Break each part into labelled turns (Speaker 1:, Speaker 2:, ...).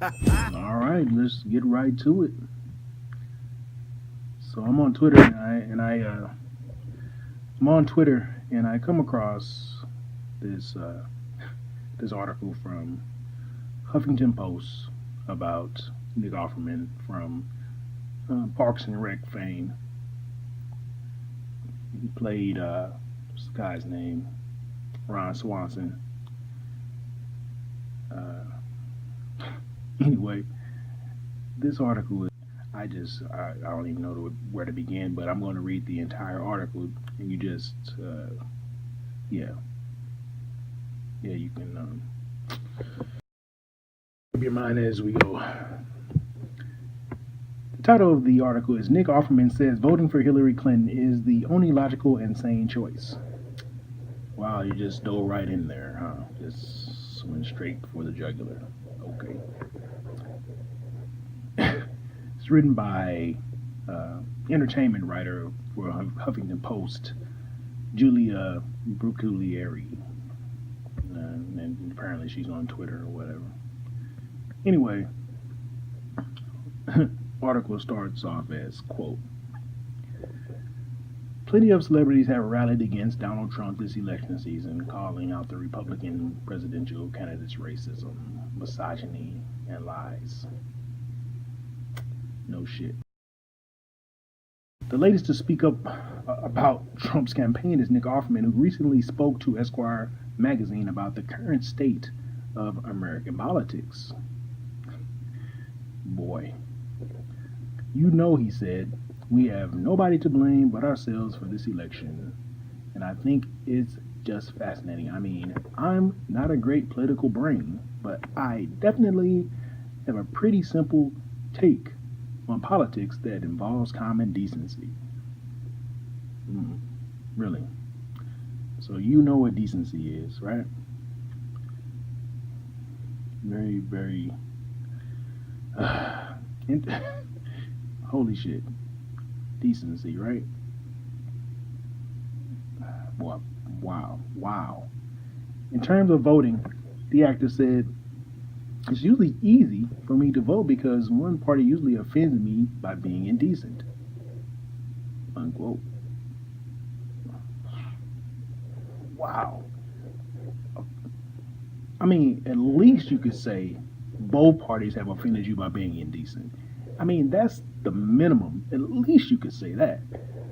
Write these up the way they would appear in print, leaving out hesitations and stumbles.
Speaker 1: All right, let's get right to it. So I'm on Twitter, I'm on Twitter, and I come across this this article from Huffington Post about Nick Offerman from Parks and Rec fame. He played this guy's name, Ron Swanson. Uh, anyway, this article is I don't even know where to begin, but I'm going to read the entire article, and you just yeah you can keep your mind as we go. The title of the article is Nick Offerman says voting for Hillary Clinton is the only logical and sane choice. Wow, you just dove right in there, huh? Just went straight for the jugular. Okay. It's written by entertainment writer for Huffington Post, Julia Brucculieri. And apparently she's on Twitter or whatever. Anyway, article starts off as, quote, plenty of celebrities have rallied against Donald Trump this election season, calling out the Republican presidential candidate's racism, misogyny, and lies. No shit. The latest to speak up about Trump's campaign is Nick Offerman, who recently spoke to Esquire magazine about the current state of American politics. Boy, you know, he said, we have nobody to blame but ourselves for this election. And I think it's just fascinating. I mean, I'm not a great political brain, but I definitely have a pretty simple take on politics that involves common decency. Really? So you know what decency is, right? Very, very. Uh, holy shit. Decency, right? Wow, wow, wow. In terms of voting, the actor said, it's usually easy for me to vote because one party usually offends me by being indecent. Unquote. Wow. I mean, at least you could say both parties have offended you by being indecent. I mean, that's the minimum. At least you could say that.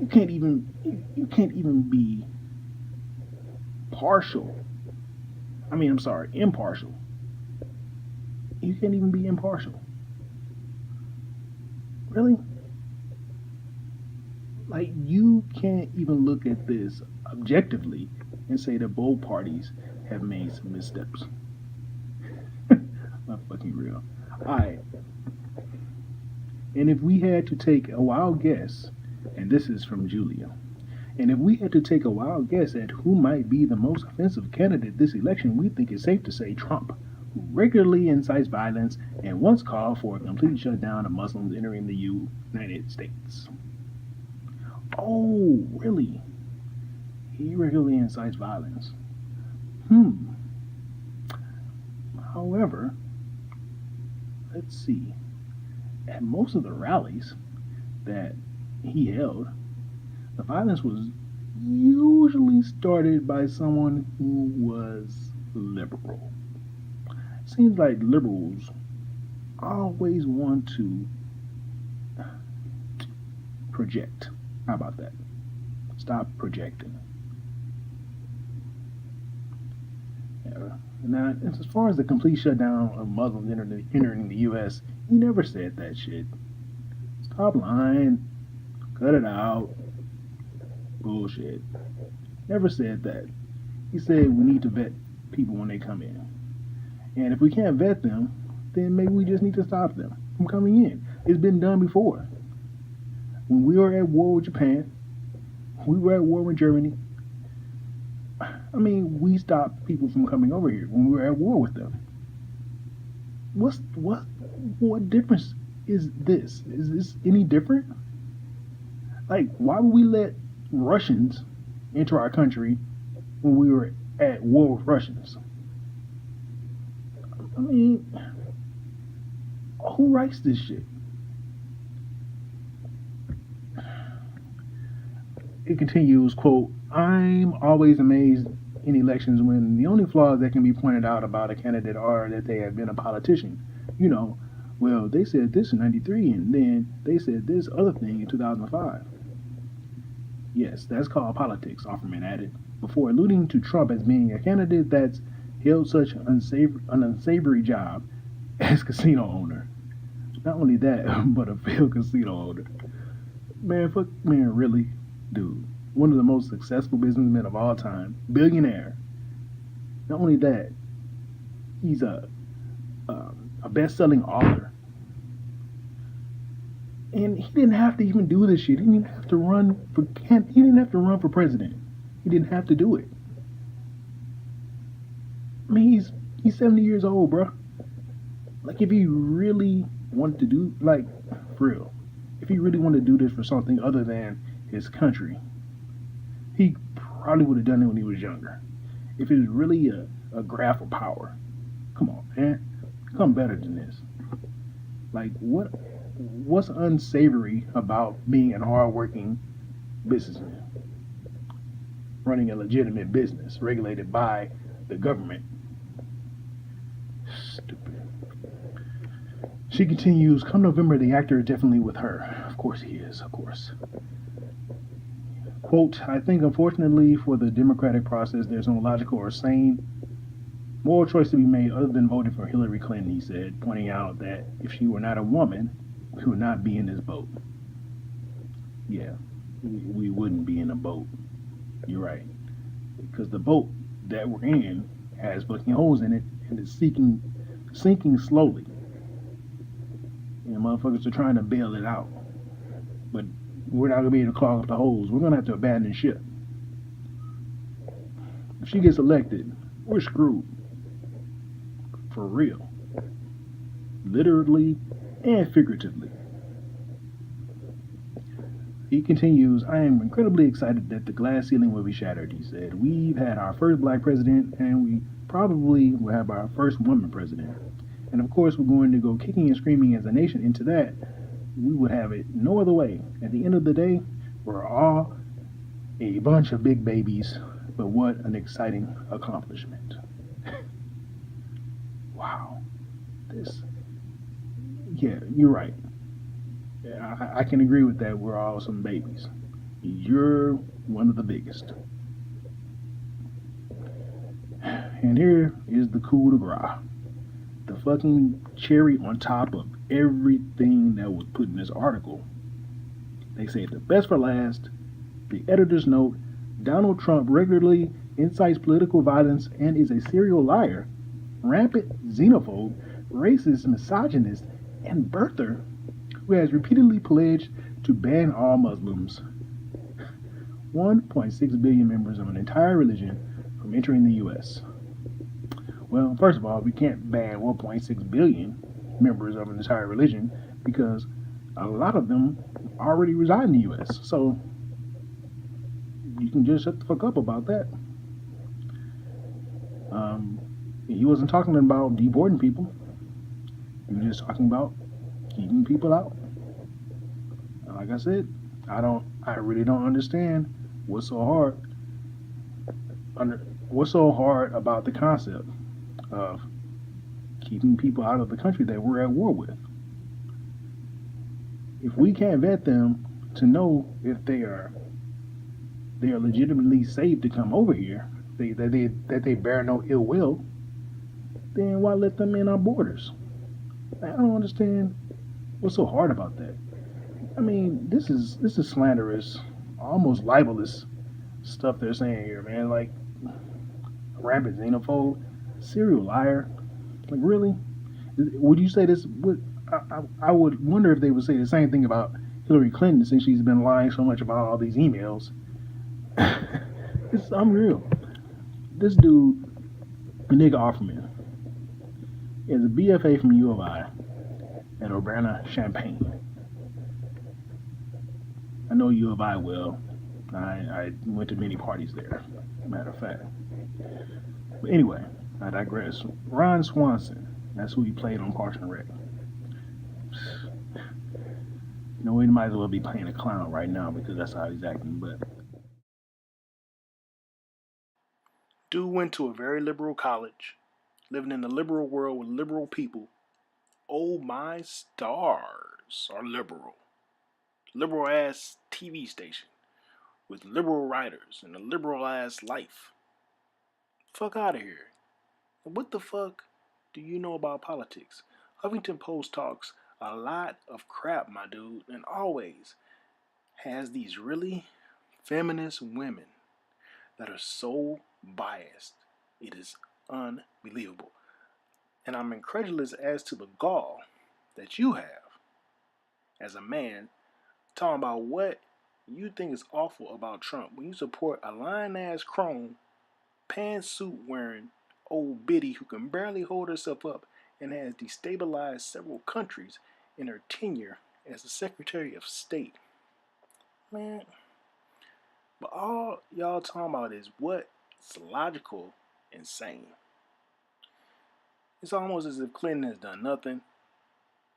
Speaker 1: You can't even be partial. I mean, I'm sorry, impartial. You can't even be impartial. Really? Like, you can't even look at this objectively and say that both parties have made some missteps. Not fucking real. Alright. And if we had to take a wild guess, and this is from Julia, and if we had to take a wild guess at who might be the most offensive candidate this election, we think it's safe to say Trump, who regularly incites violence and once called for a complete shutdown of Muslims entering the United States. Oh, really? He regularly incites violence. Hmm. However, let's see. At most of the rallies that he held, the violence was usually started by someone who was liberal. Seems like liberals always want to project. How about that? Stop projecting. Yeah. Now, as far as the complete shutdown of Muslims entering the U.S., he never said that shit. Stop lying. Cut it out. Bullshit. Never said that. He said we need to vet people when they come in. And if we can't vet them, then maybe we just need to stop them from coming in. It's been done before. When we were at war with Japan, we were at war with Germany. I mean, we stopped people from coming over here when we were at war with them. What difference is this? Is this any different? Like, why would we let Russians into our country when we were at war with Russians? I mean, Who writes this shit? It continues, quote, I'm always amazed in elections when the only flaws that can be pointed out about a candidate are that they have been a politician. You know, well, they said this in 93 and then they said this other thing in 2005. Yes, that's called politics, Offerman added, before alluding to Trump as being a candidate that's held such an unsavory job as casino owner. Not only that, but a failed casino owner. Man, really? Dude. One of the most successful businessmen of all time. Billionaire. Not only that, he's a best-selling author. And he didn't have to even do this shit. He didn't have to run for president. He didn't have to do it. I mean, he's 70 years old, bro. Like, if he really wanted to do, like, for real, if he really wanted to do this for something other than his country, he probably would have done it when he was younger. If it was really a grab for power, come on, man, come better than this. Like, what's unsavory about being a hardworking businessman, running a legitimate business regulated by the government? Stupid. She continues, come November, the actor is definitely with her. Of course he is, of course. Quote, I think unfortunately for the democratic process, there's no logical or sane moral choice to be made other than voting for Hillary Clinton, he said, pointing out that if she were not a woman, we would not be in this boat. Yeah, we wouldn't be in a boat. You're right. Because the boat that we're in has fucking holes in it and it's sinking slowly. And motherfuckers are trying to bail it out. But we're not going to be able to clog up the holes. We're going to have to abandon ship. If she gets elected, we're screwed. For real. Literally and figuratively. He continues, I am incredibly excited that the glass ceiling will be shattered, he said. We've had our first black president, and we probably will have our first woman president. And of course, we're going to go kicking and screaming as a nation into that. We would have it no other way. At the end of the day, we're all a bunch of big babies, but what an exciting accomplishment. Wow. Yeah, you're right. I can agree with that. We're all some babies. You're one of the biggest. And here is the coup de grace. The fucking cherry on top of everything that was put in this article. They say the best for last. The editor's note, Donald Trump regularly incites political violence and is a serial liar, rampant xenophobe, racist, misogynist, and birther who has repeatedly pledged to ban all Muslims. 1.6 billion members of an entire religion from entering the U.S. Well, first of all, we can't ban 1.6 billion members of an entire religion because a lot of them already reside in the U.S. So you can just shut the fuck up about that. He wasn't talking about deporting people. He was just talking about keeping people out. And like I said, I really don't understand what's so hard about the concept of keeping people out of the country that we're at war with. If we can't vet them to know if they are legitimately safe to come over here, that they bear no ill will, then why let them in our borders? I don't understand what's so hard about that. I mean, this is slanderous, almost libelous stuff they're saying here, man. Like, rampant xenophobe, serial liar. Like, really? Would you say this? I would wonder if they would say the same thing about Hillary Clinton since she's been lying so much about all these emails. It's unreal. This dude, Nick Offerman, is a BFA from U of I at Urbana-Champaign. I know U of I well. I went to many parties there, matter of fact. But anyway, I digress. Ron Swanson, that's who he played on Parks and Rec. You know, we might as well be playing a clown right now because that's how he's acting. But dude went to a very liberal college, living in a liberal world with liberal people. Oh, my stars are liberal. Liberal ass TV station with liberal writers and a liberal ass life. Fuck out of here. What the fuck do you know about politics? Huffington Post talks a lot of crap, my dude, and always has these really feminist women that are so biased. It is unbelievable. And I'm incredulous as to the gall that you have as a man talking about what you think is awful about Trump when you support a lying ass crone, pantsuit wearing old biddy who can barely hold herself up and has destabilized several countries in her tenure as the Secretary of State. Man, but all y'all talking about is what's logical and sane. It's almost as if Clinton has done nothing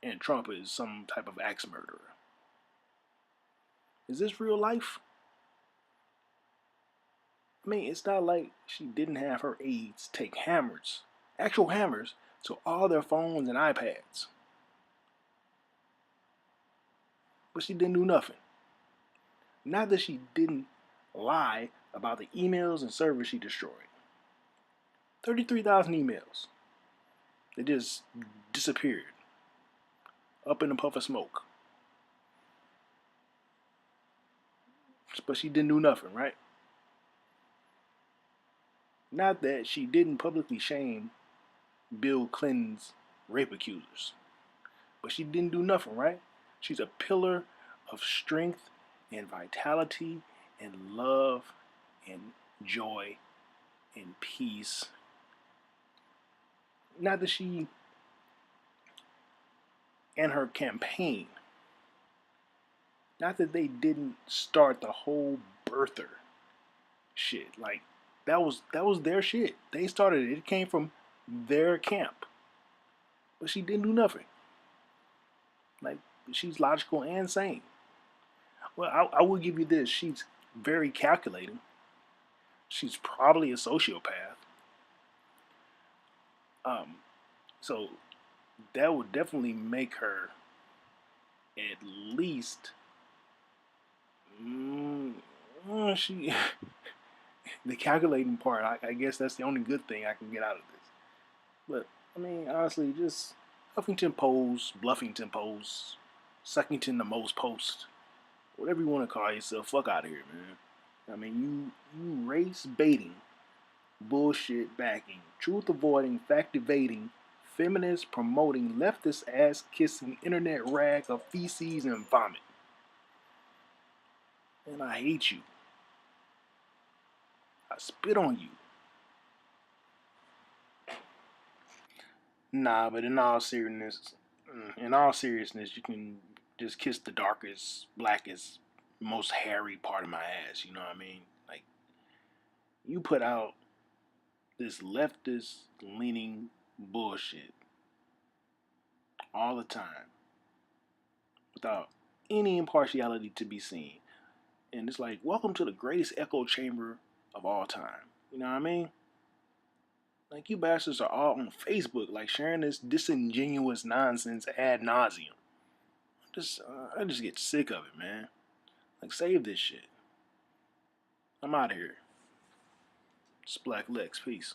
Speaker 1: and Trump is some type of axe murderer. Is this real life? I mean, it's not like she didn't have her aides take hammers, actual hammers, to all their phones and iPads. But she didn't do nothing. Not that she didn't lie about the emails and servers she destroyed. 33,000 emails. They just disappeared up in a puff of smoke. But she didn't do nothing, right? Not that she didn't publicly shame Bill Clinton's rape accusers. But she didn't do nothing, right? She's a pillar of strength and vitality and love and joy and peace. Not that she and her campaign, not that they didn't start the whole birther shit. Like that was their shit. They started it. It came from their camp. But she didn't do nothing. Like she's logical and sane. Well, I will give you this. She's very calculating. She's probably a sociopath. Um, so that would definitely make her at least mm, she the calculating part. I guess that's the only good thing I can get out of this. But I mean, honestly, just Huffington Post, Bluffington Post, Suckington the Most Post, whatever you want to call yourself. Fuck out of here, man. I mean, you race baiting, bullshit backing, truth avoiding, fact evading, feminist promoting, leftist ass kissing, internet rag of feces and vomit. And I hate you. I spit on you. Nah, but in all seriousness, you can just kiss the darkest, blackest, most hairy part of my ass. You know what I mean? Like you put out this leftist leaning bullshit all the time without any impartiality to be seen. And it's like, welcome to the greatest echo chamber of all time. You know what I mean? Like you bastards are all on Facebook, like sharing this disingenuous nonsense ad nauseum. I just get sick of it, man. Like save this shit. I'm out of here. It's Black Lex. Peace.